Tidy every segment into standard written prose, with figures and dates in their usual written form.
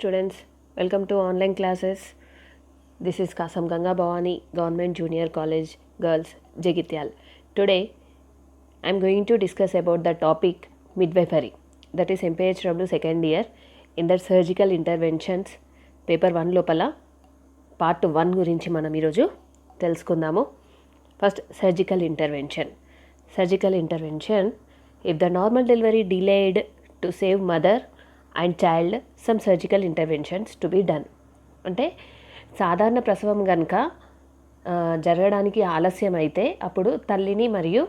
Students, welcome to online classes. This is Kasam Ganga Bhavani Government Junior College Girls, Jagityal. Today, I am going to discuss about the topic midwifery. That is MPHW second year in the surgical interventions paper 1 లోపల part 1 గురించి మనం ఈరోజు తెలుసుకుందాము. First surgical intervention. Surgical intervention, if the normal delivery delayed to save mother and child, some surgical interventions to be done. అంటే సాధారణ ప్రసవం కనుక జరగడానికి ఆలస్యం అయితే అప్పుడు తల్లిని మరియు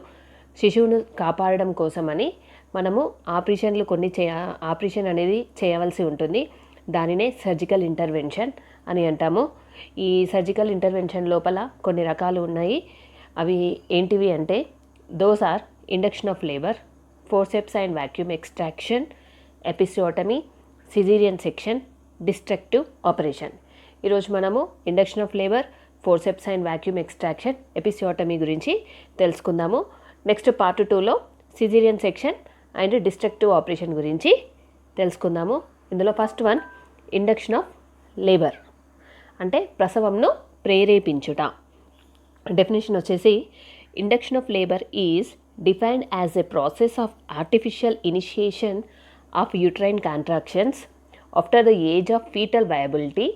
శిశువును కాపాడడం కోసమని మనము ఆపరేషన్ అనేది చేయవలసి ఉంటుంది. దానినే సర్జికల్ ఇంటర్వెన్షన్ అని అంటాము. ఈ సర్జికల్ ఇంటర్వెన్షన్ లోపల కొన్ని రకాలు ఉన్నాయి. అవి ఏంటివి అంటే those are induction of labour, forceps and vacuum extraction, episiotomy, caesarean section, destructive operation. ఈరోజు మనము induction of labour, forceps and vacuum extraction, episiotomy గురించి తెలుసుకుందాము. నెక్స్ట్ పార్ట్ 2లో caesarean section and destructive operation గురించి తెలుసుకుందాము. ఇందులో first one induction of labour అంటే ప్రసవంను ప్రేరేపించుట. డెఫినేషన్ వచ్చేసి induction of labour is defined as a process of artificial initiation of uterine contractions after the age of foetal viability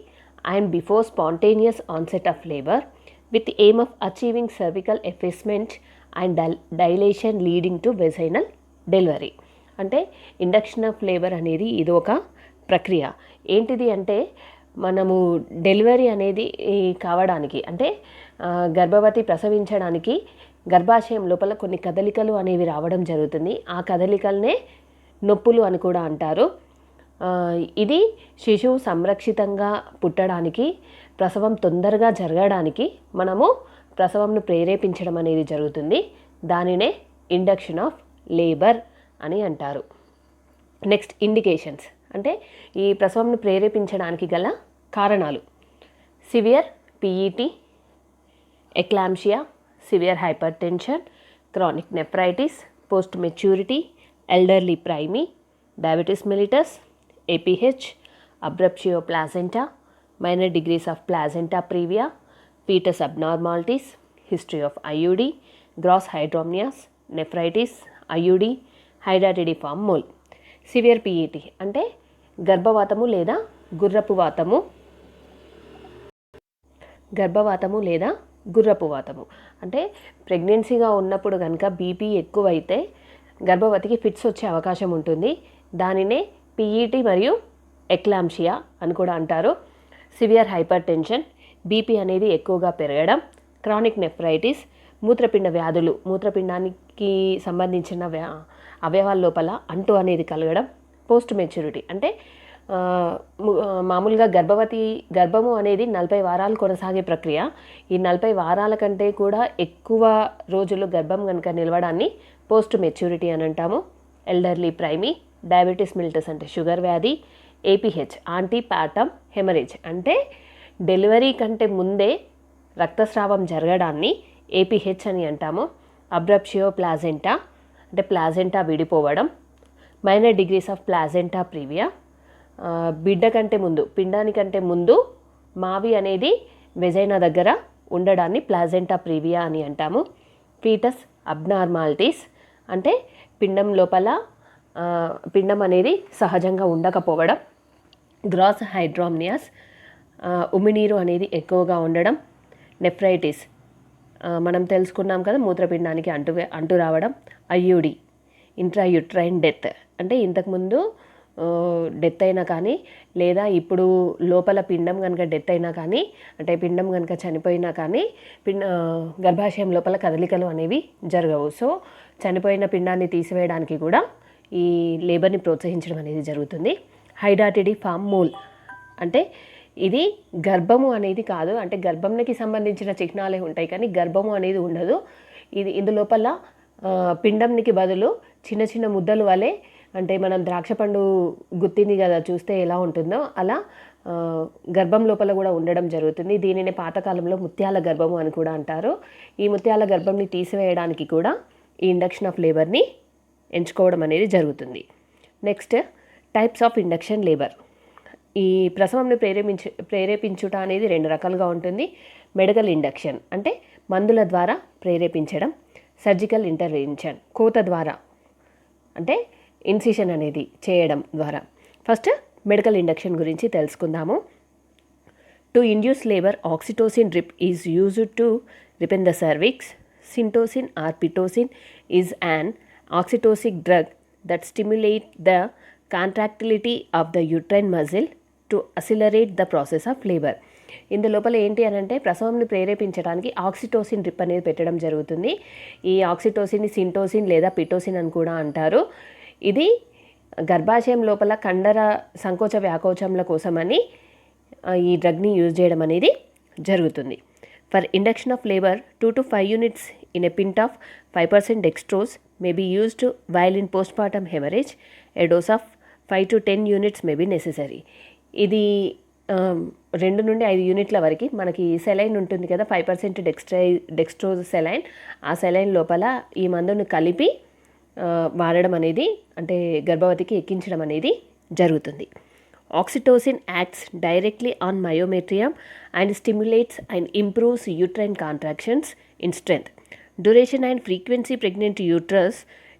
and before spontaneous onset of labour with aim of achieving cervical effacement and dilation leading to vaginal delivery. అంటే induction of labour అనేది ఇది ఒక ప్రక్రియ. ఏంటిది అంటే మనము delivery అనేది కావడానికి అంటే గర్భవతి ప్రసవించడానికి గర్భాశయం లోపల కొన్ని కదలికలు అనేవి రావడం జరుగుతుంది. ఆ కదలికలనే నొప్పులు అని కూడా అంటారు. ఇది శిశువు సంరక్షితంగా పుట్టడానికి, ప్రసవం తొందరగా జరగడానికి మనము ప్రసవంను ప్రేరేపించడం అనేది జరుగుతుంది. దానినే ఇండక్షన్ ఆఫ్ లేబర్ అని అంటారు. నెక్స్ట్ ఇండికేషన్స్ అంటే ఈ ప్రసవంను ప్రేరేపించడానికి గల కారణాలు: severe PET, eclampsia, severe hypertension, chronic nephritis, post maturity, elderly primi, diabetes mellitus, APH, abruptio placenta, minor degrees of placenta praevia, foetus abnormalities, history of IUD, gross hydramnios, nephritis, IUD, hydatidiform mole. Severe PET అంటే గర్భవాతము లేదా గుర్రపు వాతము అంటే ప్రెగ్నెన్సీగా ఉన్నప్పుడు కనుక BP ఎక్కువైతే గర్భవతికి fits వచ్చే అవకాశం ఉంటుంది. దానినే పీఈటీ మరియు ఎక్లాంషియా అని కూడా అంటారు. సివియర్ హైపర్ టెన్షన్, బీపీ అనేది ఎక్కువగా పెరగడం, క్రానిక్ నెఫ్రైటిస్, మూత్రపిండ వ్యాధులు, మూత్రపిండానికి సంబంధించిన అవయవాల లోపల అంటు అనేది కలగడం, పోస్ట్ మెచ్యూరిటీ అంటే మామూలుగా గర్భము అనేది 40 వారాలు కొనసాగే ప్రక్రియ. ఈ 40 వారాల కంటే కూడా ఎక్కువ రోజులు గర్భం కనుక నిలవడాన్ని పోస్ట్ మెచ్యూరిటీ అని అంటాము. ఎల్డర్లీ ప్రైమీ, డయాబెటిస్ మిలిటస్ అంటే షుగర్ వ్యాధి, ఏపీహెచ్ యాంటీపార్టమ్ హెమరేజ్ అంటే డెలివరీ కంటే ముందే రక్తస్రావం జరగడాన్ని ఏపీహెచ్ అని అంటాము. అబ్రప్షియో ప్లాసెంటా అంటే ప్లాసెంటా విడిపోవడం, minor degrees of placenta praevia, పిండానికంటే ముందు మావి అనేది వెజైనా దగ్గర ఉండడాన్ని ప్లాసెంటా ప్రీవియా అని అంటాము. ఫీటస్ అబ్నార్మాలిటీస్ అంటే పిండం అనేది సహజంగా ఉండకపోవడం, గ్రాస్ హైడ్రోమ్నియాస్ ఉమినీరు అనేది ఎక్కువగా ఉండడం, నెఫ్రైటిస్ మనం తెలుసుకున్నాం కదా మూత్రపిండానికి అంటు రావడం, ఐయుడి ఇంట్రాయూట్రైన్ డెత్ అంటే ఇంతకుముందు డెత్ అయినా కానీ లేదా ఇప్పుడు లోపల పిండం కనుక డెత్ అయినా కానీ అంటే పిండం కనుక చనిపోయినా కానీ గర్భాశయం లోపల కదలికలు అనేవి జరగవు. సో చనిపోయిన పిండాన్ని తీసివేయడానికి కూడా ఈ లేబర్ని ప్రోత్సహించడం అనేది జరుగుతుంది. హైడాటిడిఫామ్ మోల్ అంటే ఇది గర్భము అనేది కాదు, అంటే గర్భంకి సంబంధించిన చిహ్నాలే ఉంటాయి కానీ గర్భము అనేది ఉండదు. ఇందులోపల పిండంనికి బదులు చిన్న చిన్న ముద్దలు వలె అంటే మనం ద్రాక్ష పండు గుత్తింది కదా చూస్తే ఎలా ఉంటుందో అలా గర్భం లోపల కూడా ఉండడం జరుగుతుంది. దీనిని పాతకాలంలో ముత్యాల గర్భము అని కూడా అంటారు. ఈ ముత్యాల గర్భంని తీసివేయడానికి కూడా ఈ ఇండక్షన్ ఆఫ్ లేబర్ని ఎంచుకోవడం అనేది జరుగుతుంది. Next types of induction labour. ఈ ప్రసవంని ప్రేరేపించుట అనేది 2 రకాలుగా ఉంటుంది. మెడికల్ ఇండక్షన్ అంటే మందుల ద్వారా ప్రేరేపించడం, సర్జికల్ ఇంటర్వెన్షన్ కోత ద్వారా అంటే ఇన్సిషన్ అనేది చేయడం ద్వారా. ఫస్ట్ మెడికల్ ఇండక్షన్ గురించి తెలుసుకుందాము. To induce labour, oxytocin drip is used to ripen the cervix. Syntocin or pitocin is an oxytocic drug that stimulates the contractility of the uterine muscle to accelerate the process of labor. ఇందు లోపల ఏంటి అని అంటే ప్రసవంని ప్రేరేపించడానికి oxytocin drip అనేది పెట్టడం జరుగుతుంది. ఈ ఆక్సిటోసిన్ని సింటోసిన్ లేదా పిటోసిన్ అని కూడా అంటారు. ఇది గర్భాశయం లోపల కండర సంకోచ వ్యాకోచంల కోసమని ఈ డ్రగ్ని యూజ్ చేయడం అనేది జరుగుతుంది. For induction of labor, 2 to 5 units in a pint of 5% dextrose may be used while in postpartum hemorrhage. A dose of 5 to 10 units may be necessary. ఇది 2 నుండి 5 యూనిట్ల వరకు మనకి సెలైన్ ఉంటుంది కదా, 5% డెక్స్ట్రోజ్ సెలైన్. ఆ సెలైన్ లోపల ఈ మందును కలిపి వాడడం అనేది అంటే గర్భవతికి ఎక్కించడం అనేది జరుగుతుంది. Oxytocin acts directly on myometrium and stimulates and improves uterine contractions in strength. Duration and frequency pregnant uterus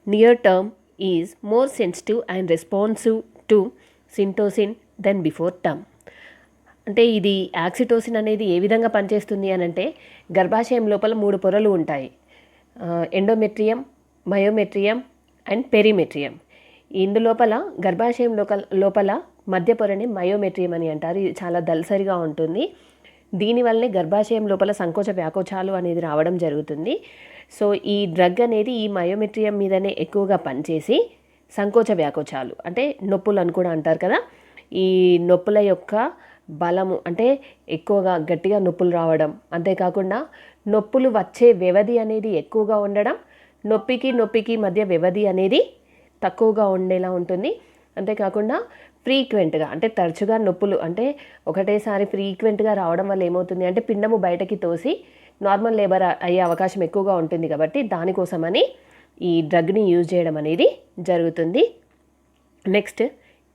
near term is more sensitive and responsive to syntocin than before term. అంటే ఇది ఆక్సిటోసిన్ అనేది ఏ విధంగా పనిచేస్తుంది అని అంటే గర్భాశయం లోపల 3 పొరలు ఉంటాయి. Endometrium, myometrium and perimetrium. ఇందులోపల గర్భాశయం లోపల మధ్య పొరని మయోమెట్రియం అని అంటారు. ఇది చాలా దళసరిగా ఉంటుంది. దీనివల్లనే గర్భాశయం లోపల సంకోచ వ్యాకోచాలు అనేది రావడం జరుగుతుంది. సో ఈ డ్రగ్ అనేది ఈ మయోమెట్రియం మీదనే ఎక్కువగా పనిచేసి సంకోచ వ్యాకోచాలు అంటే నొప్పులు అని కూడా అంటారు కదా, ఈ నొప్పుల యొక్క బలము అంటే ఎక్కువగా గట్టిగా నొప్పులు రావడం, అంతేకాకుండా నొప్పులు వచ్చే వ్యవధి అనేది ఎక్కువగా ఉండడం, నొప్పికి మధ్య వ్యవధి అనేది తక్కువగా ఉండేలా ఉంటుంది. అంతేకాకుండా ఫ్రీక్వెంట్గా అంటే తరచుగా నొప్పులు అంటే ఒకటేసారి ఫ్రీక్వెంట్గా రావడం వల్ల ఏమవుతుంది అంటే పిండము బయటకి తోసి నార్మల్ లేబర్ అయ్యే అవకాశం ఎక్కువగా ఉంటుంది. కాబట్టి దానికోసమని ఈ డ్రగ్ని యూజ్ చేయడం అనేది జరుగుతుంది. Next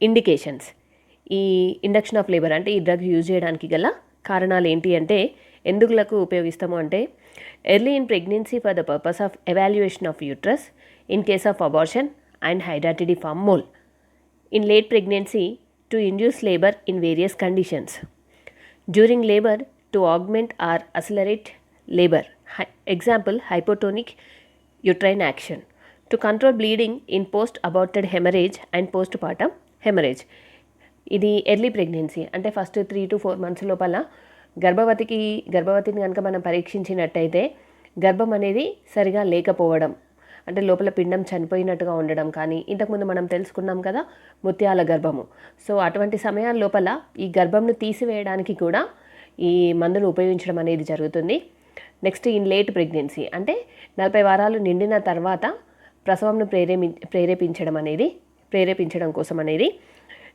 indications. ఈ ఇండక్షన్ ఆఫ్ లేబర్ అంటే ఈ డ్రగ్ యూజ్ చేయడానికి గల కారణాలు ఏంటి అంటే ఎందుకులకు ఉపయోగిస్తాము అంటే early in pregnancy for the purpose of evaluation of uterus in case of abortion and hydatidiform mole. In late pregnancy to induce labor in various conditions. During labor to augment or accelerate labor. Example, hypotonic uterine action. To control bleeding in post-aborted hemorrhage and postpartum hemorrhage. ఇది early pregnancy అంటే first 3 to 4 months లోపల గర్భవతిని కనుక మనం పరీక్షించినట్టయితే గర్భం అనేది సరిగా లేకపోవడం అంటే లోపల పిండం చనిపోయినట్టుగా ఉండడం కానీ, ఇంతకుముందు మనం తెలుసుకున్నాం కదా ముత్యాల గర్భము. సో అటువంటి సమయాల లోపల ఈ గర్భంను తీసివేయడానికి కూడా ఈ మందును ఉపయోగించడం అనేది జరుగుతుంది. నెక్స్ట్ ఇన్ లేట్ ప్రెగ్నెన్సీ అంటే 40 వారాలు నిండిన తర్వాత ప్రసవంను ప్రేరేపించడం కోసం అనేది.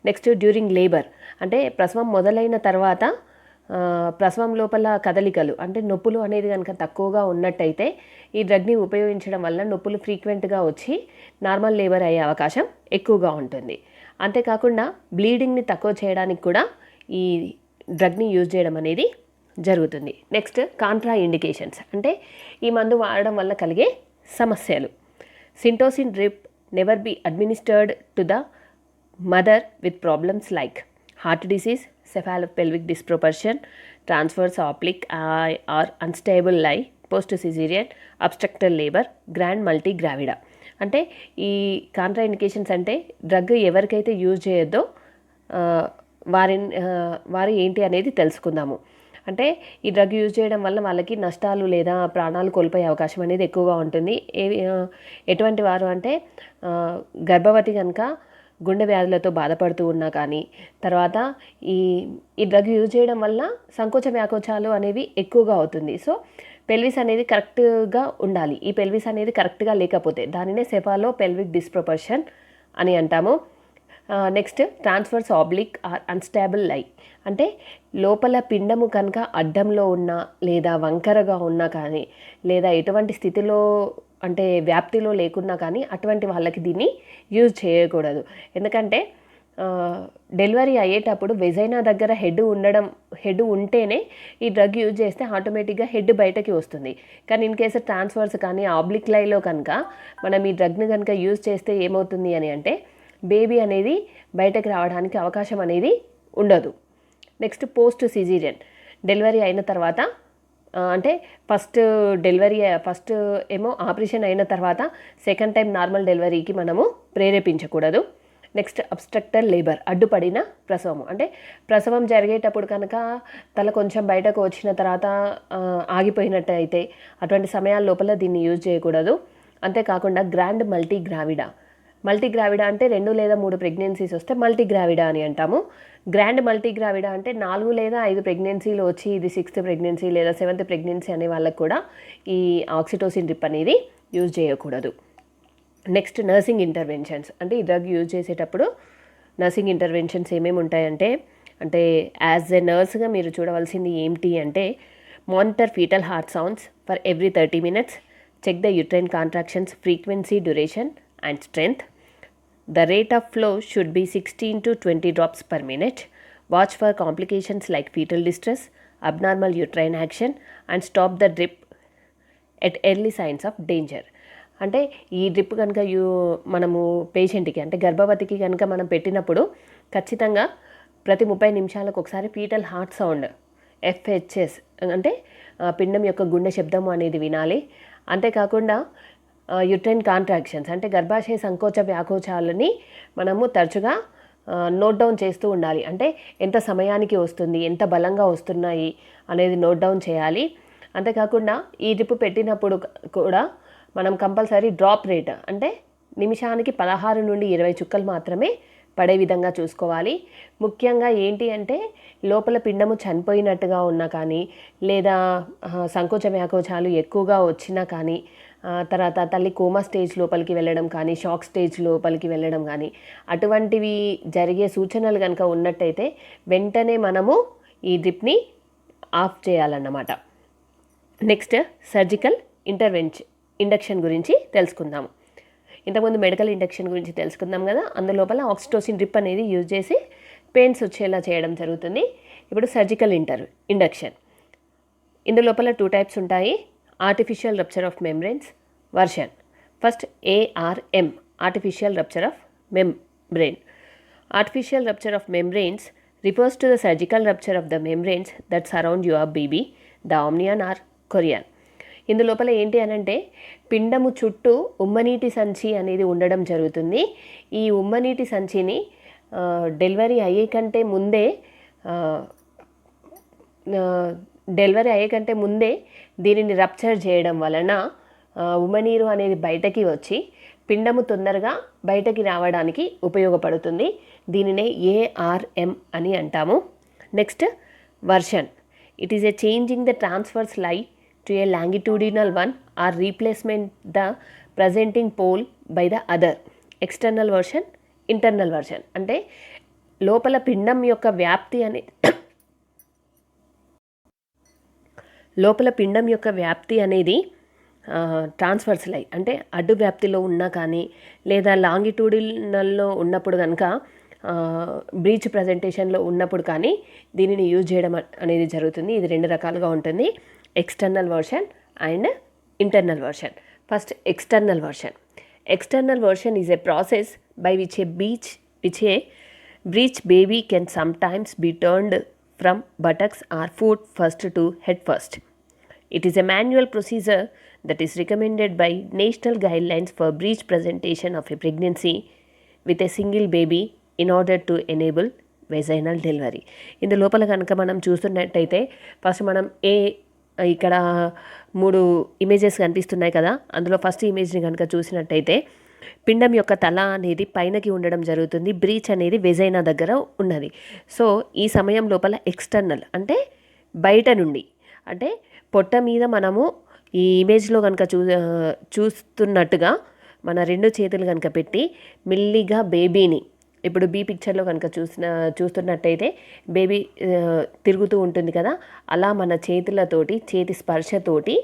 నెక్స్ట్ డ్యూరింగ్ లేబర్ అంటే ప్రసవం మొదలైన తర్వాత ప్రసవం లోపల కదలికలు అంటే నొప్పులు అనేది కనుక తక్కువగా ఉన్నట్టయితే ఈ డ్రగ్ని ఉపయోగించడం వల్ల నొప్పులు ఫ్రీక్వెంట్గా వచ్చి నార్మల్ లేబర్ అయ్యే అవకాశం ఎక్కువగా ఉంటుంది. అంతేకాకుండా బ్లీడింగ్ని తక్కువ చేయడానికి కూడా ఈ డ్రగ్ని యూజ్ చేయడం అనేది జరుగుతుంది. నెక్స్ట్ కాంట్రా ఇండికేషన్స్ అంటే ఈ మందు వాడడం వల్ల కలిగే సమస్యలు. Syntocin drip never be administered to the mother with problems like heart disease, cephalopelvic disproportion, transverse oblique or unstable lie, post-cesarean, obstructed labor, grand multigravida. అంటే ఈ కాంట్రా ఇండికేషన్స్ అంటే డ్రగ్ ఎవరికైతే యూజ్ చేయొద్దో వారు ఏంటి అనేది తెలుసుకుందాము. అంటే ఈ డ్రగ్ యూజ్ చేయడం వల్ల వాళ్ళకి నష్టాలు లేదా ప్రాణాలు కోల్పోయే అవకాశం అనేది ఎక్కువగా ఉంటుంది. ఎటువంటి వారు అంటే గర్భవతి కనుక గుండె వ్యాధులతో బాధపడుతూ ఉన్నా కానీ, తర్వాత ఈ డ్రగ్ యూజ్ చేయడం వల్ల సంకోచ వ్యాకోచాలు అనేవి ఎక్కువగా అవుతుంది. సో పెల్విస్ అనేది కరెక్ట్గా ఉండాలి. ఈ పెల్విస్ అనేది కరెక్ట్గా లేకపోతే దానినే సెఫాలో పెల్విక్ డిస్ప్రొపర్షన్ అని అంటాము. Next transverse oblique or unstable lie అంటే లోపల పిండము కనుక అడ్డంలో ఉన్నా లేదా వంకరగా ఉన్నా కానీ లేదా ఎటువంటి స్థితిలో అంటే వ్యాప్తిలో లేకున్నా కానీ అటువంటి వాళ్ళకి దీన్ని యూజ్ చేయకూడదు. ఎందుకంటే డెలివరీ అయ్యేటప్పుడు వెజైనా దగ్గర హెడ్ ఉంటేనే ఈ డ్రగ్ యూజ్ చేస్తే ఆటోమేటిక్గా హెడ్ బయటకి వస్తుంది. కానీ ఇన్ కేసు ట్రాన్స్ఫర్స్ కానీ ఆబ్లిక్ లైలో కనుక మనం ఈ డ్రగ్ని కనుక యూజ్ చేస్తే ఏమవుతుంది అని అంటే బేబీ అనేది బయటకు రావడానికి అవకాశం అనేది ఉండదు. నెక్స్ట్ పోస్ట్ సిజేరియన్, డెలివరీ అయిన తర్వాత అంటే ఫస్ట్ ఏమో ఆపరేషన్ అయిన తర్వాత సెకండ్ టైం నార్మల్ డెలివరీకి మనము ప్రేరేపించకూడదు. నెక్స్ట్ అబ్స్ట్రక్టెడ్ లేబర్, అడ్డుపడిన ప్రసవము, అంటే ప్రసవం జరిగేటప్పుడు కనుక తల కొంచెం బయటకు వచ్చిన తర్వాత ఆగిపోయినట్టు అయితే అటువంటి సమయాల లోపల దీన్ని యూజ్ చేయకూడదు. అంతేకాకుండా గ్రాండ్ మల్టీగ్రావిడా అంటే 2 లేదా 3 ప్రెగ్నెన్సీస్ వస్తే మల్టీగ్రావిడా అని అంటాము. గ్రాండ్ మల్టీగ్రావిడా అంటే 4 లేదా 5 ప్రెగ్నెన్సీలు వచ్చి ఇది 6th ప్రెగ్నెన్సీ లేదా 7th ప్రెగ్నెన్సీ అనే వాళ్ళకు కూడా ఈ ఆక్సిటోసిన్ డ్రిప్ అనేది యూజ్ చేయకూడదు. నెక్స్ట్ నర్సింగ్ ఇంటర్వెన్షన్స్, అంటే ఈ డ్రగ్ యూజ్ చేసేటప్పుడు నర్సింగ్ ఇంటర్వెన్షన్స్ ఏమేమి ఉంటాయంటే యాజ్ ఎ నర్స్గా మీరు చూడవలసింది ఏంటి అంటే monitor foetal heart sounds for every 30 minutes, check the uterine contractions frequency, duration and strength. The rate of flow should be 16 to 20 drops per minute. Watch for complications like fetal distress, abnormal uterine action, and stop the drip at early signs of danger. అంటే ఈ drip కనుక మనము పేషెంట్కి అంటే గర్భవతికి కనుక మనం పెట్టినప్పుడు ఖచ్చితంగా ప్రతి 30 నిమిషాలకు ఒకసారి ఫీటల్ హార్ట్ సౌండ్ FHS అంటే పిండం యొక్క గుండె శబ్దము అనేది వినాలి. అంతేకాకుండా యూట్రైన్ కాంట్రాక్షన్స్ అంటే గర్భాశయ సంకోచ వ్యాకోచాలని మనము తరచుగా నోట్ డౌన్ చేస్తూ ఉండాలి. అంటే ఎంత సమయానికి వస్తుంది, ఎంత బలంగా వస్తున్నాయి అనేది నోట్ డౌన్ చేయాలి. అంతేకాకుండా ఈ డ్రిప్ పెట్టినప్పుడు కూడా మనం కంపల్సరీ డ్రాప్ రేట్ అంటే నిమిషానికి 16 నుండి 20 చుక్కలు మాత్రమే పడే విధంగా చూసుకోవాలి. ముఖ్యంగా ఏంటి అంటే లోపల పిండము చనిపోయినట్టుగా ఉన్నా కానీ లేదా సంకోచ వ్యాకోచాలు ఎక్కువగా వచ్చినా కానీ తర్వాత తల్లి కోమా స్టేజ్ లోపలికి వెళ్ళడం కానీ షాక్ స్టేజ్ లోపలికి వెళ్ళడం కానీ అటువంటివి జరిగే సూచనలు కనుక ఉన్నట్టయితే వెంటనే మనము ఈ డ్రిప్ని ఆఫ్ చేయాలన్నమాట. నెక్స్ట్ సర్జికల్ ఇండక్షన్ గురించి తెలుసుకుందాము. ఇంతకుముందు మెడికల్ ఇండక్షన్ గురించి తెలుసుకుందాం కదా, అందులోపల ఆక్సిటోసిన్ డ్రిప్ అనేది యూజ్ చేసి పెయిన్స్ వచ్చేలా చేయడం జరుగుతుంది. ఇప్పుడు సర్జికల్ ఇండక్షన్, ఇందులోపల 2 టైప్స్ ఉంటాయి. Artificial rupture of membranes version. First ARM, artificial rupture of membrane. Artificial rupture of membranes refers to the surgical rupture of the membranes that surround your baby, the amnion or chorion. ఇందులోపల ఏంటి అనంటే పిండము చుట్టూ ఉమ్మనీటి సంచి అనేది ఉండడం జరుగుతుంది. ఈ ఉమ్మనీటి సంచిని delivery అయ్యే కంటే ముందే దీనిని రప్చర్ చేయడం వలన ఉమ్మనీరు అనేది బయటకి వచ్చి పిండము తొందరగా బయటకి రావడానికి ఉపయోగపడుతుంది. దీనినే ARM అని అంటాము. Next version, it is a changing the transfers లై to a longitudinal one or replacement the presenting pole by the other. External version, internal version అంటే లోపల పిండం యొక్క వ్యాప్తి అనేది ట్రాన్స్ఫర్స్ లై అంటే అడ్డు వ్యాప్తిలో ఉన్నా కానీ లేదా లాంగిట్యూడినల్లో ఉన్నప్పుడు కనుక బ్రీచ్ ప్రజెంటేషన్లో ఉన్నప్పుడు కానీ దీనిని యూజ్ చేయడం అనేది జరుగుతుంది. ఇది 2 రకాలుగా ఉంటుంది, external version and internal version. First external version. External version is a process by which a breech baby can sometimes be turned from buttocks or foot first to head first. It is a manual procedure that is recommended by national guidelines for breech presentation of a pregnancy with a single baby in order to enable vaginal delivery. ఇందు లోపల కనుక మనం చూస్తున్నట్టయితే first మనం ఇక్కడ 3 images కనిపిస్తున్నాయి కదా, అందులో first ఇమేజ్ని కనుక చూసినట్టయితే పిండం యొక్క తల అనేది పైనకి ఉండడం జరుగుతుంది, బ్రీచ్ అనేది వెజైనా దగ్గర ఉన్నది. సో ఈ సమయం లోపల ఎక్స్టర్నల్ అంటే బయట నుండి అంటే పొట్ట మీద మనము ఈ ఇమేజ్లో కనుక చూస్తున్నట్టుగా మన 2 చేతులు కనుక పెట్టి మెల్లిగా బేబీని, ఇప్పుడు బీ పిక్చర్లో కనుక చూస్తున్నట్టయితే బేబీ తిరుగుతూ ఉంటుంది కదా, అలా మన చేతి స్పర్శతోటి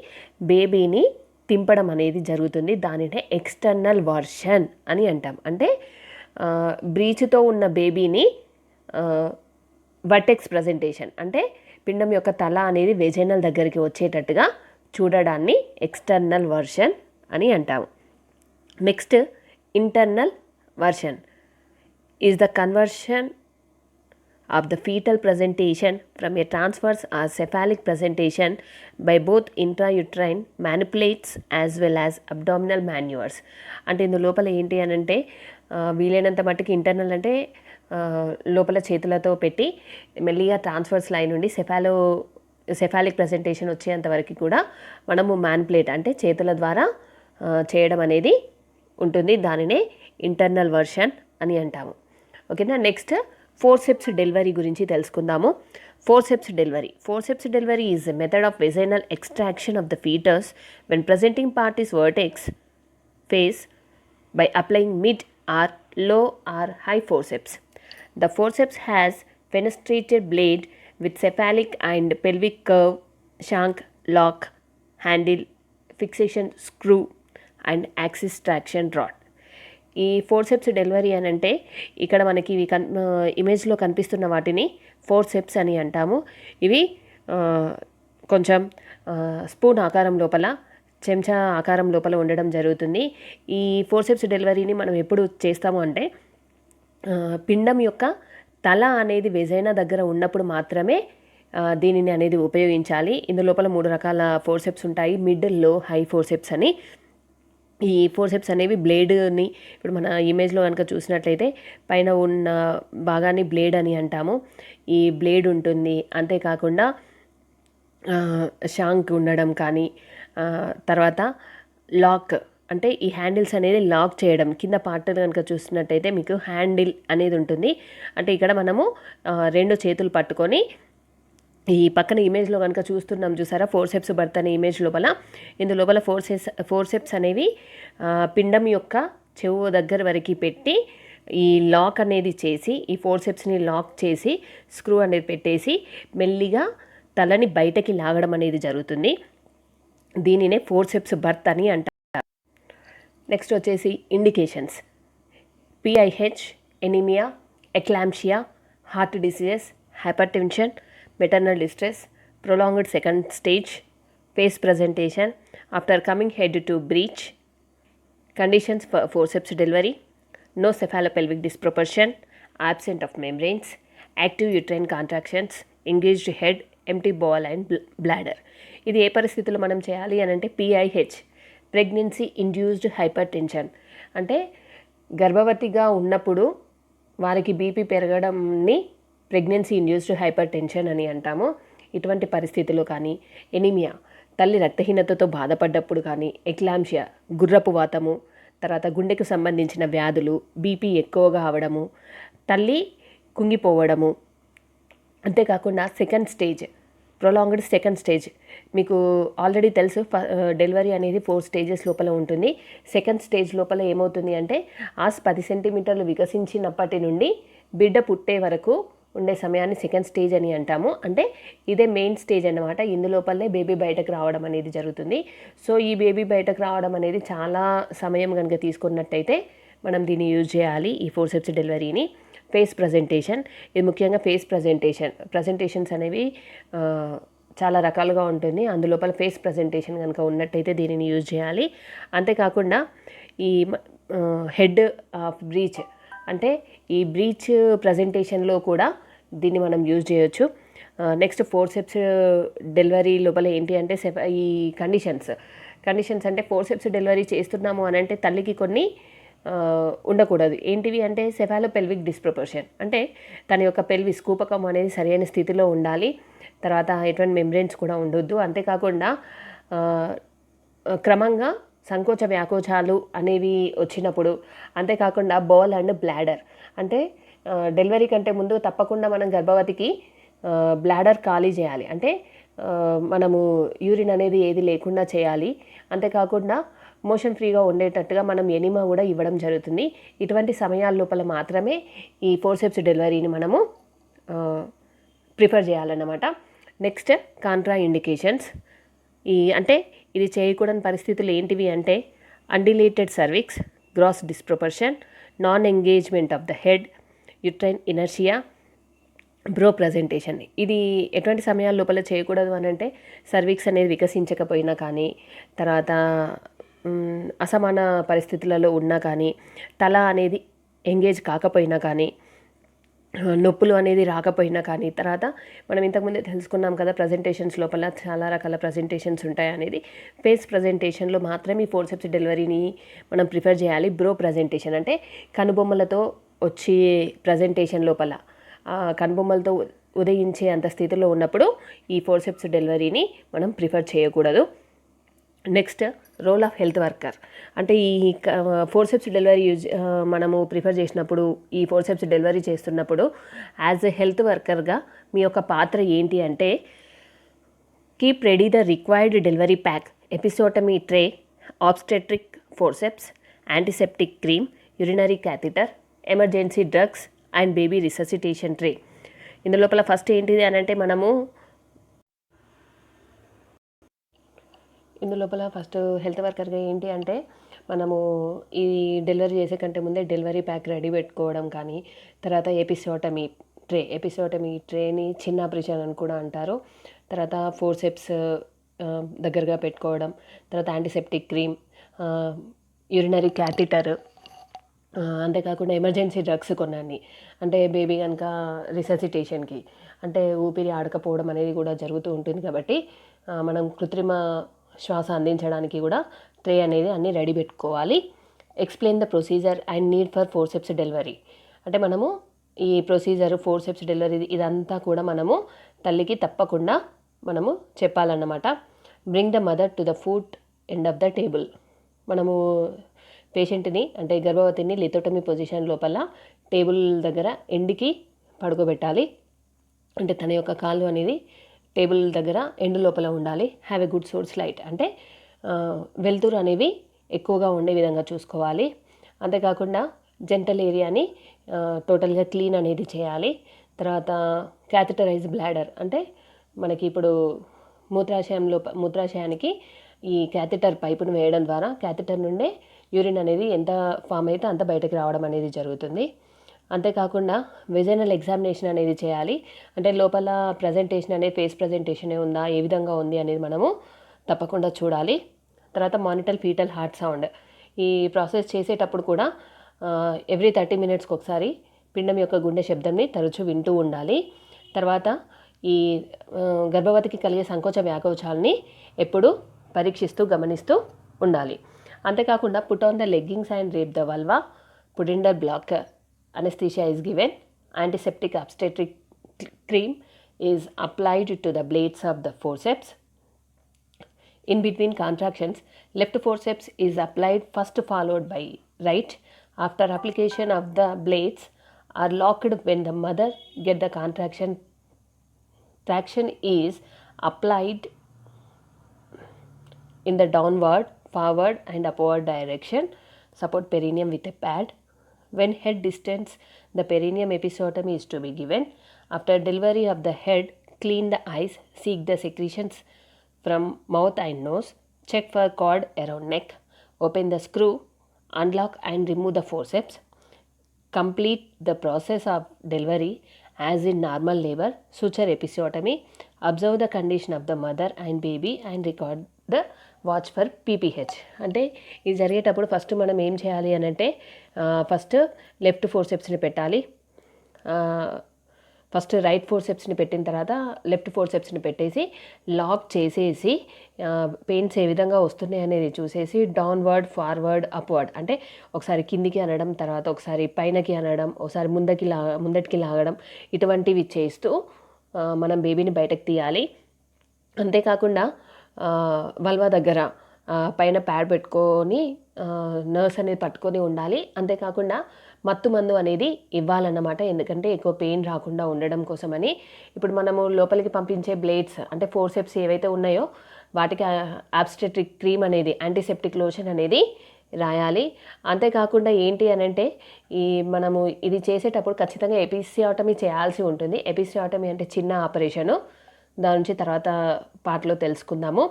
బేబీని తింపడం అనేది జరుగుతుంది. దానినే ఎక్స్టర్నల్ వర్షన్ అని అంటాం. అంటే బ్రీచ్తో ఉన్న బేబీని వర్టెక్స్ ప్రజెంటేషన్ అంటే పిండం యొక్క తల అనేది వెజైనల్ దగ్గరికి వచ్చేటట్టుగా చూడడాన్ని ఎక్స్టర్నల్ వర్షన్ అని అంటాము. Next internal version is the conversion of the fetal presentation from a transverse or cephalic presentation by both intrauterine manipulates as well as abdominal maneuvers. అంటే ఇందు లోపల ఏంటి అని అంటే వీలైనంత మట్టుకు ఇంటర్నల్ అంటే లోపల చేతులతో పెట్టి మెల్లిగా ట్రాన్స్ఫర్స్ లైన్ నుండి సెఫాలిక్ ప్రజెంటేషన్ వచ్చేంత వరకు కూడా మనము మ్యానిపులేట్ అంటే చేతుల ద్వారా చేయడం అనేది ఉంటుంది. దానినే ఇంటర్నల్ వర్షన్ అని అంటాము. ఓకేనా. నెక్స్ట్ ఫోర్సెప్స్ డెలివరీ గురించి తెలుసుకుందాము. Forceps delivery is a method of vaginal extraction of the fetus when presenting part is vertex face by applying mid or low or high forceps. The forceps has fenestrated blade with cephalic and pelvic curve, shank, lock, handle, fixation screw and axis traction rod. ఈ forceps delivery అని అంటే ఇక్కడ మనకి ఇవి ఇమేజ్లో కనిపిస్తున్న వాటిని forceps అని అంటాము. ఇవి కొంచెం స్పూన్ ఆకారం లోపల చెంచా ఆకారం లోపల ఉండడం జరుగుతుంది. ఈ ఫోర్సెప్స్ డెలివరీని మనం ఎప్పుడు చేస్తాము అంటే పిండం యొక్క తల అనేది వెజైనా దగ్గర ఉన్నప్పుడు మాత్రమే దీనిని అనేది ఉపయోగించాలి. ఇందులోపల 3 రకాల ఫోర్సెప్స్ ఉంటాయి, మిడ్, లో, హై ఫోర్సెప్స్ అని. ఈ ఫోర్సెప్స్ అనేవి బ్లేడ్ని ఇప్పుడు మన ఇమేజ్లో కనుక చూసినట్లయితే పైన ఉన్న భాగాన్ని బ్లేడ్ అని అంటాము. ఈ బ్లేడ్ ఉంటుంది. అంతేకాకుండా షాంక్ ఉండడం కానీ తర్వాత లాక్ అంటే ఈ హ్యాండిల్స్ అనేది లాక్ చేయడం. కింద పార్ట్ కనుక చూసినట్టయితే మీకు హ్యాండిల్ అనేది ఉంటుంది. అంటే ఇక్కడ మనము 2 చేతులు పట్టుకొని ఈ పక్కన ఇమేజ్లో కనుక చూస్తున్నాం చూసారా ఫోర్సెప్స్ బర్త్ అనే ఇమేజ్ లోపల ఇందులోపల ఫోర్సెప్స్ అనేవి పిండం యొక్క చెవు దగ్గర వరకు పెట్టి ఈ లాక్ అనేది చేసి ఈ ఫోర్సెప్స్ని లాక్ చేసి స్క్రూ అనేది పెట్టేసి మెల్లిగా తలని బయటకి లాగడం అనేది జరుగుతుంది. దీనినే ఫోర్సెప్స్ బర్త్ అని అంటారు. నెక్స్ట్ వచ్చేసి indications: PIH, anaemia, ఎక్లాంప్షియా, heart diseases, hypertension, maternal distress, prolonged second stage, face presentation after coming head to breech, conditions for forceps delivery, no cephalopelvic disproportion, absent of membranes, active uterine contractions, engaged head, empty bowel and bladder. ఇది ఏ పరిస్థితుల్లో మనం చేయాలి అని అంటే PIH, pregnancy induced hypertension, అంటే గర్భవతిగా ఉన్నప్పుడు వారికి బీపీ పెరగడంని ప్రెగ్నెన్సీ ఇండ్యూస్డ్ హైపర్ టెన్షన్ అని అంటాము. ఇటువంటి పరిస్థితుల్లో కానీ, ఎనీమియా తల్లి రక్తహీనతతో బాధపడ్డప్పుడు కానీ, ఎక్లాంప్షియా గుర్రపు వాతము, తర్వాత గుండెకు సంబంధించిన వ్యాధులు, బీపీ ఎక్కువగా అవడము, తల్లి కుంగిపోవడము, అంతేకాకుండా second stage prolonged second stage మీకు ఆల్రెడీ తెలుసు. డెలివరీ అనేది 4 స్టేజెస్ లోపల ఉంటుంది. సెకండ్ స్టేజ్ లోపల ఏమవుతుంది అంటే 10 సెంటీమీటర్లు వికసించినప్పటి నుండి బిడ్డ పుట్టే వరకు ఉండే సమయాన్ని సెకండ్ స్టేజ్ అని అంటాము. అంటే ఇదే మెయిన్ స్టేజ్ అన్నమాట. ఇందులోపలనే బేబీ బయటకు రావడం అనేది జరుగుతుంది. సో ఈ బేబీ బయటకు రావడం అనేది చాలా సమయం కనుక తీసుకున్నట్టయితే మనం దీన్ని యూజ్ చేయాలి, ఈ ఫోర్సెప్స్ డెలివరీని. ఫేస్ ప్రజెంటేషన్, ఇది ముఖ్యంగా ఫేస్ ప్రజెంటేషన్స్ అనేవి చాలా రకాలుగా ఉంటుంది. అందులోపల ఫేస్ ప్రజెంటేషన్ కనుక ఉన్నట్టయితే దీనిని యూజ్ చేయాలి. అంతేకాకుండా ఈ హెడ్ ఆఫ్ బ్రీచ్ అంటే ఈ బ్రీచ్ ప్రజెంటేషన్లో కూడా దీన్ని మనం యూజ్ చేయొచ్చు. నెక్స్ట్ ఫోర్సెప్స్ డెలివరీ లోపల ఏంటి అంటే ఈ కండిషన్స్ అంటే ఫోర్సెప్స్ డెలివరీ చేస్తున్నాము అని అంటే తల్లికి కొన్ని ఉండకూడదు. ఏంటివి అంటే సెఫాలోపెల్విక్ డిస్ప్రపోర్షన్, అంటే తన యొక్క పెల్విస్ కూపకం అనేది సరైన స్థితిలో ఉండాలి. తర్వాత ఎటువంటి మెంబ్రెయిన్స్ కూడా ఉండొద్దు. అంతేకాకుండా క్రమంగా సంకోచ వ్యాకోచాలు అనేవి వచ్చినప్పుడు, అంతేకాకుండా బౌల్ అండ్ బ్లాడర్, అంటే డెలివరీ కంటే ముందు తప్పకుండా మనం గర్భవతికి బ్లాడర్ ఖాళీ చేయాలి. అంటే మనము యూరిన్ అనేది ఏది లేకుండా చేయాలి. అంతేకాకుండా మోషన్ ఫ్రీగా ఉండేటట్టుగా మనం ఎనిమా కూడా ఇవ్వడం జరుగుతుంది. ఇటువంటి సమయాల లోపల మాత్రమే ఈ ఫోర్సెప్స్ డెలివరీని మనము ప్రిఫర్ చేయాలన్నమాట. Next contraindications. అంటే ఇది చేయకూడని పరిస్థితులు ఏంటివి అంటే undilated cervix, gross disproportion, non engagement of the head, uterine inertia, brow presentation. ఇది ఎటువంటి సమయాల లోపల చేయకూడదు అని అంటే సర్వీక్స్ అనేది వికసించకపోయినా కానీ, తర్వాత అసమాన పరిస్థితులలో ఉన్నా కానీ, తల అనేది ఎంగేజ్ కాకపోయినా కానీ, నొప్పులు అనేది రాకపోయినా కానీ, తర్వాత మనం ఇంతకుముందే తెలుసుకున్నాం కదా ప్రజెంటేషన్స్ లోపల చాలా రకాల ప్రజెంటేషన్స్ ఉంటాయి అనేది. ఫేస్ ప్రజెంటేషన్లో మాత్రమే ఈ ఫోర్సెప్స్ డెలివరీని మనం ప్రిఫర్ చేయాలి. బ్రో ప్రజెంటేషన్ అంటే కనుబొమ్మలతో వచ్చే ప్రజెంటేషన్ లోపల కనుబొమ్మలతో ఉదయించే అంత స్థితిలో ఉన్నప్పుడు ఈ ఫోర్సెప్స్ డెలివరీని మనం ప్రిఫర్ చేయకూడదు. Next, role of health worker. అంటే ఈ ఫోర్సెప్స్ డెలివరీ మనము ప్రిఫర్ చేసినప్పుడు, ఈ ఫోర్సెప్స్ డెలివరీ చేస్తున్నప్పుడు యాజ్ ఎ హెల్త్ వర్కర్గా మీ యొక్క పాత్ర ఏంటి అంటే, keep ready the required delivery pack, episiotomy tray, obstetric forceps, antiseptic cream, urinary catheter, emergency drugs and baby resuscitation tray. ఇందులోపల ఫస్ట్ ఏంటిది అని అంటే ఇందులోపల ఫస్ట్ హెల్త్ వర్కర్గా ఏంటి అంటే మనము ఈ డెలివరీ చేసే కంటే ముందే డెలివరీ ప్యాక్ రెడీ పెట్టుకోవడం కానీ, తర్వాత ఎపిసోటమీ ట్రేని చిన్న ఆపరేషన్ అని కూడా అంటారు. తర్వాత ఫోర్సెప్స్ దగ్గరగా పెట్టుకోవడం, తర్వాత యాంటీసెప్టిక్ క్రీమ్, యూరినరీ క్యాథిటర్, అంతేకాకుండా ఎమర్జెన్సీ డ్రగ్స్ కొన్నాన్ని. అంటే బేబీ కనుక రిససిటేషన్కి అంటే ఊపిరి ఆడకపోవడం అనేది కూడా జరుగుతూ ఉంటుంది కాబట్టి మనం కృత్రిమ శ్వాస అందించడానికి కూడా ట్రే అనేది అన్నీ రెడీ పెట్టుకోవాలి. Explain the procedure and need for forceps delivery. అంటే మనము ఈ ప్రొసీజర్ ఫోర్సెప్స్ డెలివరీ ఇదంతా కూడా మనము తల్లికి తప్పకుండా మనము చెప్పాలన్నమాట. Bring the mother to the foot end of the table. మనము పేషెంట్ని అంటే గర్భవతిని లిథోటమీ పొజిషన్ లోపల టేబుల్ దగ్గర ఎండ్కి పడుకోబెట్టాలి. అంటే తన యొక్క కాళ్ళు అనేది టేబుల్ దగ్గర ఎండు లోపల ఉండాలి. Have a good source light అంటే వెలుతురు అనేవి ఎక్కువగా ఉండే విధంగా చూసుకోవాలి. అంతేకాకుండా జెంటల్ ఏరియాని టోటల్గా క్లీన్ అనేది చేయాలి. తర్వాత క్యాథిటరైజ్ బ్లాడర్ అంటే మనకి ఇప్పుడు మూత్రాశయానికి ఈ క్యాథిటర్ పైపును వేయడం ద్వారా క్యాథిటర్ నుండే యూరిన్ అనేది ఎంత ఫామ్ అయితే అంత బయటకు రావడం అనేది జరుగుతుంది. అంతేకాకుండా వెజైనల్ ఎగ్జామినేషన్ అనేది చేయాలి. అంటే లోపల ప్రజెంటేషన్ అనేది ఫేస్ ప్రజెంటేషనే ఉందా, ఏ విధంగా ఉంది అనేది మనము తప్పకుండా చూడాలి. తర్వాత మానిటర్ ఫీటల్ హార్ట్ సౌండ్. ఈ ప్రాసెస్ చేసేటప్పుడు కూడా ఎవ్రీ 30 minutesకి ఒకసారి పిండం యొక్క గుండె శబ్దంని తరచూ వింటూ ఉండాలి. తర్వాత ఈ గర్భవతికి కలిగే సంకోచ వ్యాకోచాలని ఎప్పుడు పరీక్షిస్తూ గమనిస్తూ ఉండాలి. అంతేకాకుండా put on the leggings and wrap the vulva, pudendal blocker, anesthesia is given, antiseptic obstetric cream is applied to the blades of the forceps. In between contractions, left forceps is applied first followed by right. After application of the blades are locked when the mother get the contraction. Traction is applied in the downward, forward and upward direction. Support perineum with a pad. When head distance, the perineum episiotomy is to be given. After delivery of the head, clean the eyes, seek the secretions from mouth and nose, check for cord around neck, open the screw, unlock and remove the forceps. Complete the process of delivery as in normal labor, suture episiotomy, observe the condition of the mother and baby and record the watch for PPH. అంటే ఇది జరిగేటప్పుడు first మనం ఏం చేయాలి అని అంటే first left ఫోర్సెప్స్ని పెట్టాలి. First right ఫోర్సెప్స్ని పెట్టిన తర్వాత లెఫ్ట్ ఫోర్సెప్స్ని పెట్టేసి లాక్ చేసేసి పెయిన్స్ ఏ విధంగా వస్తున్నాయి అనేది చూసేసి డౌన్వర్డ్, ఫార్వర్డ్, అప్వర్డ్ అంటే ఒకసారి కిందికి అనడం, తర్వాత ఒకసారి పైనకి అనడం, ఒకసారి ముందటికి లాగడం, ఇటువంటివి చేస్తూ మనం బేబీని బయటకు తీయాలి. అంతేకాకుండా వల్వా దగ్గర పైన ప్యాడ్ పెట్టుకొని నర్స్ అనేది పట్టుకొని ఉండాలి. అంతేకాకుండా మత్తు మందు అనేది ఇవ్వాలన్నమాట. ఎందుకంటే ఎక్కువ పెయిన్ రాకుండా ఉండడం కోసమని. ఇప్పుడు మనము లోపలికి పంపించే బ్లేడ్స్ అంటే ఫోర్సెప్స్ ఏవైతే ఉన్నాయో వాటికి ఆబ్స్టెట్రిక్ క్రీమ్ అనేది, యాంటీసెప్టిక్ లోషన్ అనేది రాయాలి. అంతేకాకుండా ఏంటి అని అంటే మనము ఇది చేసేటప్పుడు ఖచ్చితంగా ఎపిసియాటమీ చేయాల్సి ఉంటుంది. ఎపిసియాటమీ అంటే చిన్న ఆపరేషను, దాని నుంచి తర్వాత పార్ట్లో తెలుసుకుందాము.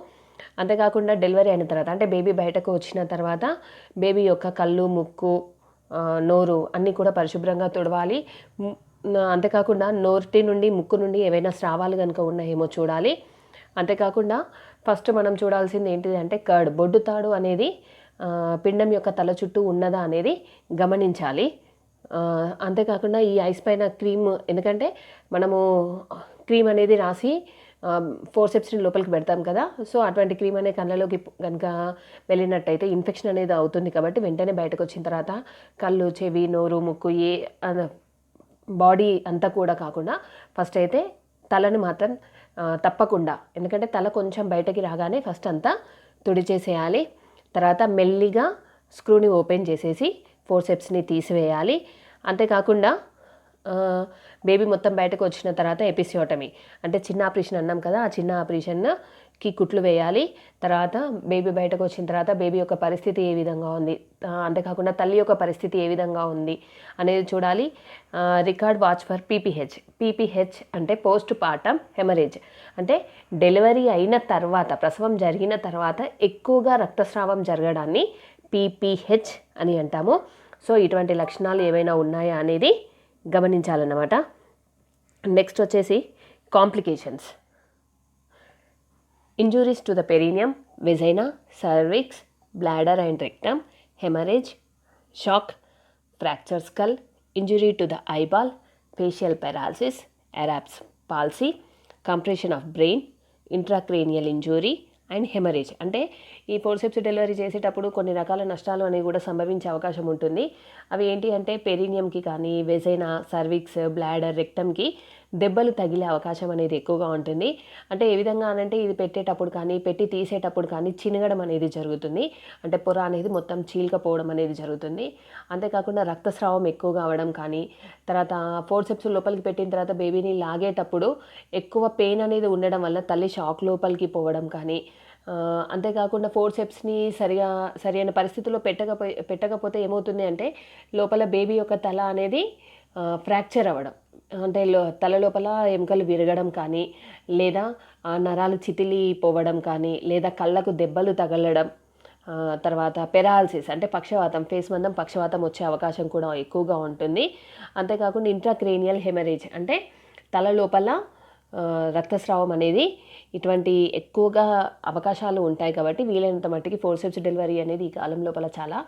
అంతేకాకుండా డెలివరీ అయిన తర్వాత అంటే బేబీ బయటకు వచ్చిన తర్వాత బేబీ యొక్క కళ్ళు, ముక్కు, నోరు అన్నీ కూడా పరిశుభ్రంగా తుడవాలి. అంతేకాకుండా నోటి నుండి ముక్కు నుండి ఏవైనా స్రావాలు కనుక ఉన్నాయేమో చూడాలి. అంతేకాకుండా ఫస్ట్ మనం చూడాల్సింది ఏంటిది అంటే కర్డ్, బొడ్డు తాడు అనేది పిండం యొక్క తల చుట్టూ ఉన్నదా అనేది గమనించాలి. అంతేకాకుండా ఈ ఐస్ పైన క్రీమ్, ఎందుకంటే మనము క్రీమ్ అనేది రాసి ఫోర్సెప్స్ని లోపలికి పెడతాం కదా, సో అటువంటి క్రీమ్ అనే కళ్ళలోకి కనుక వెళ్ళినట్టయితే ఇన్ఫెక్షన్ అనేది అవుతుంది. కాబట్టి వెంటనే బయటకు వచ్చిన తర్వాత కళ్ళు, చెవి, నోరు, ముక్కు బాడీ అంతా కూడా కాకుండా ఫస్ట్ అయితే తలను మాత్రం తప్పకుండా, ఎందుకంటే తల కొంచెం బయటకి రాగానే ఫస్ట్ అంతా తుడిచేసేయాలి. తర్వాత మెల్లిగా స్క్రూని ఓపెన్ చేసేసి ఫోర్సెప్స్ని తీసివేయాలి. అంతేకాకుండా బేబీ మొత్తం బయటకు వచ్చిన తర్వాత ఎపిసియోటమీ అంటే చిన్న ఆపరేషన్ అన్నాం కదా, ఆ చిన్న ఆపరేషన్కి కుట్లు వేయాలి. తర్వాత బేబీ బయటకు వచ్చిన తర్వాత బేబీ యొక్క పరిస్థితి ఏ విధంగా ఉంది, అంతేకాకుండా తల్లి యొక్క పరిస్థితి ఏ విధంగా ఉంది అనేది చూడాలి. రికార్డ్ వాచ్ ఫర్ పీపీహెచ్ అంటే పోస్ట్ పార్టమ్ హెమరేజ్, అంటే డెలివరీ అయిన తర్వాత, ప్రసవం జరిగిన తర్వాత ఎక్కువగా రక్తస్రావం జరగడాన్ని పీపీహెచ్ అని అంటాము. సో ఇటువంటి లక్షణాలు ఏవైనా ఉన్నాయా అనేది గమనించాలన్నమాట. నెక్స్ట్ వచ్చేసి complications. Injuries to the perineum, vagina, cervix, bladder and rectum, haemorrhage, shock, fracture skull, injury to the eyeball, facial paralysis, Erb's palsy, compression of brain, intracranial injury and haemorrhage. అంటే ఈ forceps delivery చేసేటప్పుడు కొన్ని రకాల నష్టాలు అనేవి కూడా సంభవించే అవకాశం ఉంటుంది. అవి ఏంటి అంటే పెరీనియంకి కానీ, వెజైనా, సర్విక్స్, బ్లాడర్, రెక్టమ్కి దెబ్బలు తగిలే అవకాశం అనేది ఎక్కువగా ఉంటుంది. అంటే ఏ విధంగా అనంటే ఇది పెట్టేటప్పుడు కానీ, పెట్టి తీసేటప్పుడు కానీ చినగడం అనేది జరుగుతుంది. అంటే పొర అనేది మొత్తం చీల్కపోవడం అనేది జరుగుతుంది. అంతేకాకుండా రక్తస్రావం ఎక్కువగా అవ్వడం కానీ, తర్వాత ఫోర్సెప్స్ లోపలికి పెట్టిన తర్వాత బేబీని లాగేటప్పుడు ఎక్కువ పెయిన్ అనేది ఉండడం వల్ల తల్లి షాక్ లోపలికి పోవడం కానీ, అంతేకాకుండా ఫోర్సెప్స్ని సరైన పరిస్థితుల్లో పెట్టకపోతే ఏమవుతుంది అంటే లోపల బేబీ యొక్క తల అనేది ఫ్రాక్చర్ అవ్వడం, అంటే తల లోపల ఎముకలు విరగడం కానీ, లేదా నరాలు చితిలిపోవడం కానీ, లేదా కళ్ళకు దెబ్బలు తగలడం, తర్వాత పెరాలసిస్ అంటే పక్షవాతం, ఫేస్ మందం పక్షవాతం వచ్చే అవకాశం కూడా ఎక్కువగా ఉంటుంది. అంతేకాకుండా ఇంట్రాక్రేనియల్ హెమరేజ్ అంటే తల లోపల రక్తస్రావం అనేది ఇటువంటి ఎక్కువగా అవకాశాలు ఉంటాయి. కాబట్టి వీలైనంత మట్టికి ఫోర్సెప్స్ డెలివరీ అనేది ఈ కాలం లోపల చాలా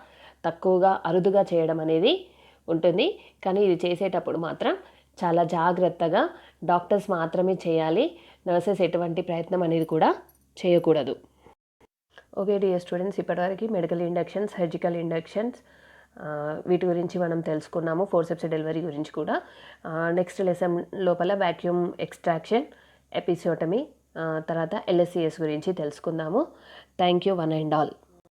తక్కువగా, అరుదుగా చేయడం అనేది ఉంటుంది. కానీ ఇది చేసేటప్పుడు మాత్రం చాలా జాగ్రత్తగా డాక్టర్స్ మాత్రమే చేయాలి. నర్సెస్ ఎటువంటి ప్రయత్నం అనేది కూడా చేయకూడదు. ఓకే డియర్ స్టూడెంట్స్, ఇప్పటివరకు మెడికల్ ఇండక్షన్స్, సర్జికల్ ఇండక్షన్స్ వీటి గురించి మనం తెలుసుకున్నాము. ఫోర్సెప్స్ డెలివరీ గురించి కూడా. నెక్స్ట్ లెసన్ లోపల వాక్యూమ్ ఎక్స్ట్రాక్షన్, ఎపిసియోటమీ, తర్వాత LSCS గురించి తెలుసుకుందాము. Thank you one and all.